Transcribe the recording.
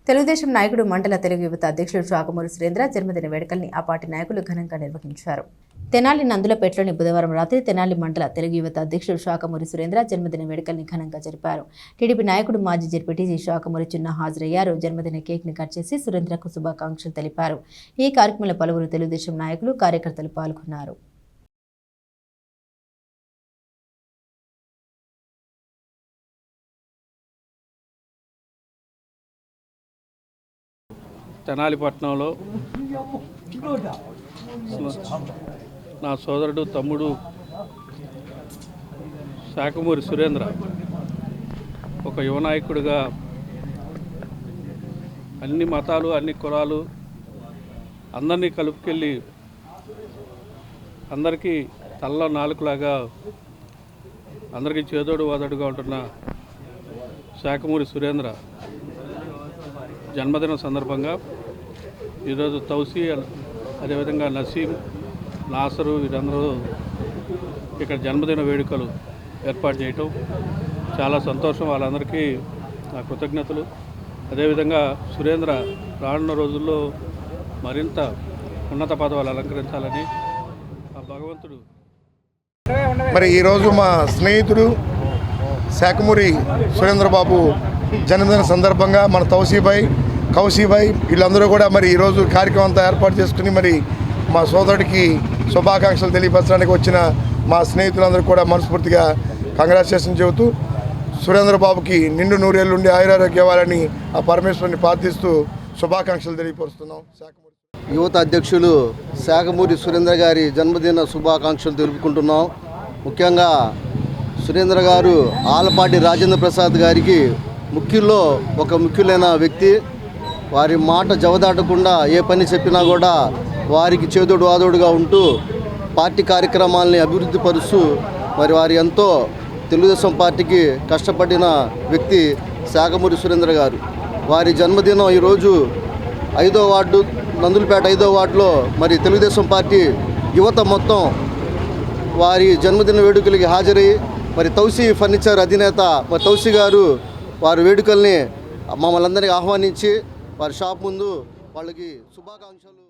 తెలుగుదేశం నాయకుడు మండల తెలుగు యువత అధ్యక్షుడు శాఖమూరి సురేంద్ర జన్మదిన వేడుకల్ని ఆ పార్టీ నాయకులు ఘనంగా నిర్వహించారు. తెనాలి నందులపేటలోని బుధవారం రాత్రి తెనాలి మండల తెలుగు యువత అధ్యక్షుడు శాఖమూరి సురేంద్ర జన్మదిన వేడుకల్ని ఘనంగా జరిపారు. టీడీపీ నాయకుడు మాజీ జెడ్పీటీసీ శాఖమూరి చిన్న హాజరయ్యారు. జన్మదిన కేక్ ని కట్ చేసి సురేంద్రకు శుభాకాంక్షలు తెలిపారు. ఈ కార్యక్రమంలో పలువురు తెలుగుదేశం నాయకులు కార్యకర్తలు పాల్గొన్నారు. తెనాలి పట్టణంలో నా సోదరుడు తమ్ముడు శాఖమూరి సురేంద్ర ఒక యువ నాయకుడిగా అన్ని మతాలు అన్ని కులాలు అందరినీ కలుపుకెళ్ళి అందరికీ తల్ల నాలుకలాగా అందరికీ చేదోడు వాదోడుగా ఉంటున్న శాఖమూరి సురేంద్ర జన్మదిన సందర్భంగా ఈరోజు తౌసీ అదేవిధంగా నసీం నాసరు వీరందరూ ఇక్కడ జన్మదిన వేడుకలు ఏర్పాటు చేయటం చాలా సంతోషం. వాళ్ళందరికీ నా కృతజ్ఞతలు. అదేవిధంగా సురేంద్ర రానున్న రోజుల్లో మరింత ఉన్నత పదవులు అలంకరించాలని ఆ భగవంతుడు. మరి ఈరోజు మా స్నేహితుడు శాఖమూరి సురేంద్రబాబు జన్మదిన సందర్భంగా మన తౌసీభాయ్ కౌశీభాయ్ వీళ్ళందరూ కూడా మరి ఈరోజు కార్యక్రమం అంతా ఏర్పాటు చేసుకుని మరి మా సోదరుడికి శుభాకాంక్షలు తెలియపరచడానికి వచ్చిన మా స్నేహితులందరూ కూడా మనస్ఫూర్తిగా కంగ్రాచులేషన్ చెబుతూ సురేంద్రబాబుకి నిండు నూరేళ్ళు ఉండి ఆయురారోగ్యం ఇవ్వాలని ఆ పరమేశ్వరుని ప్రార్థిస్తూ శుభాకాంక్షలు తెలియపరుస్తున్నాం. యువత అధ్యక్షులు శాఖమూరి సురేంద్ర గారి జన్మదిన శుభాకాంక్షలు తెలుపుకుంటున్నాం. ముఖ్యంగా సురేంద్ర గారు ఆలపాటి రాజేంద్ర ప్రసాద్ గారికి ముఖ్యుల్లో ఒక ముఖ్యులైన వ్యక్తి. వారి మాట జవదాటకుండా ఏ పని చెప్పినా కూడా వారికి చేదోడు వాదోడుగా ఉంటూ పార్టీ కార్యక్రమాలని అభివృద్ధి పరుస్తూ మరి వారి ఎంతో తెలుగుదేశం పార్టీకి కష్టపడిన వ్యక్తి శాఖమూరి సురేంద్ర గారు. వారి జన్మదినం ఈరోజు 5వ వార్డు నందులపేట 5వ వార్డులో మరి తెలుగుదేశం పార్టీ యువత మొత్తం వారి జన్మదిన వేడుకలకి హాజరై మరి తౌసీ ఫర్నిచర్ అధినేత మరి తౌసీ గారు వారి వేడుకల్ని మమ్మల్ని అందరినీ ఆహ్వానించి వారి షాప్ ముందు వాళ్ళకి శుభాకాంక్షలు